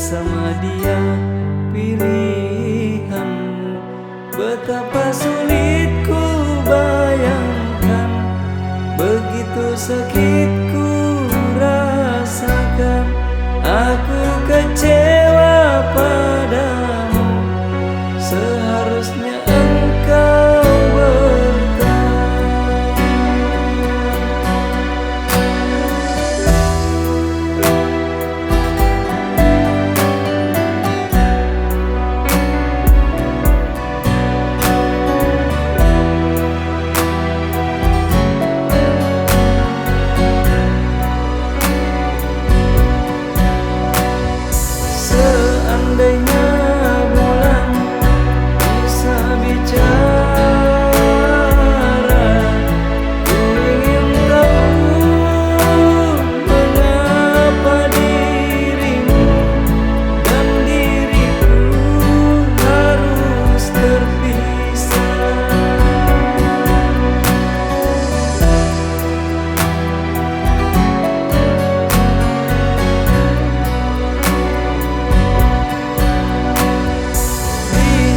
bersama dia pilihanmu. Betapa sulit ku bayangkan, begitu sakit ku rasakan. Aku kecewa padamu, seharusnya engkau seandainya bulan bisa bicara, ku ingin tahu mengapa dirimu dan diriku harus terpisah.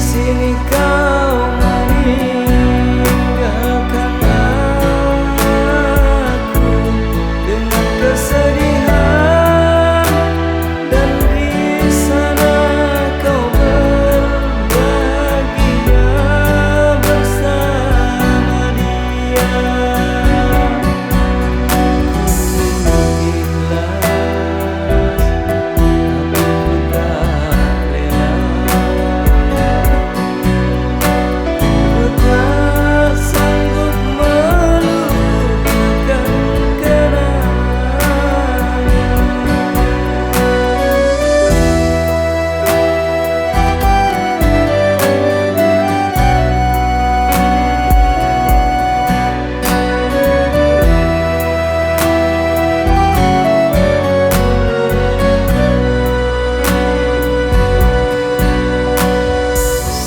Sini kau meninggalkan aku dengan kesedihan, dan di sana kau berbahagia bersama dia. Ku ikhlas, tapi ku tak rela. Tak sanggup melupakan kenangan.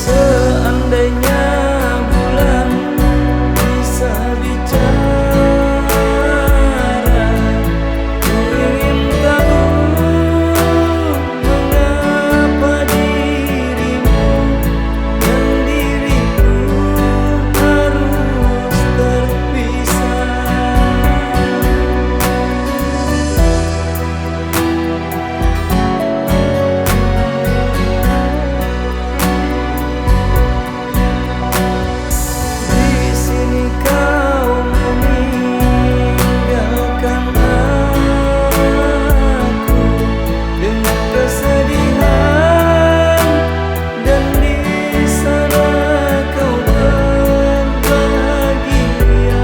Seandainya bulan bisa bicara, ku ingin tahu mengapa dirimu dan diriku harus terpisah. Di sini kau meninggalkan aku dengan kesedihan, dan di sana kau berbahagia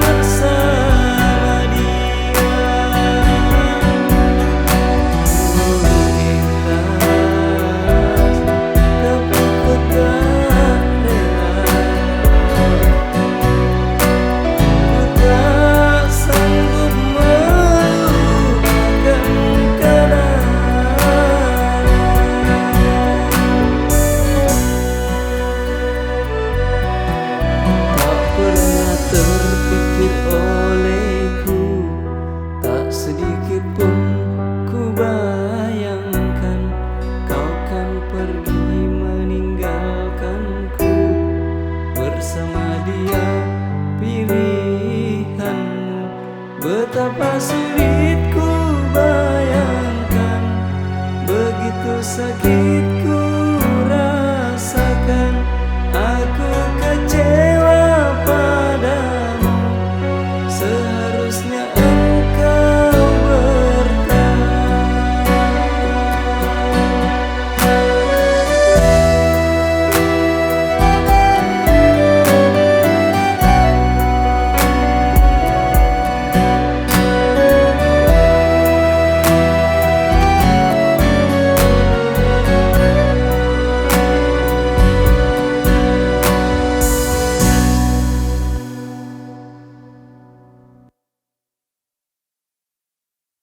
bersama dia. Ku ikhlas, tapi ku tak rela. Tak sanggup melupakan kenangan. Tak pernah terpikir olehku, tak sedikit pun ku bayangkan kau kan pergi meninggalkanku bersama dia pilihanmu. Betapa sulit ku bayangkan, begitu sakit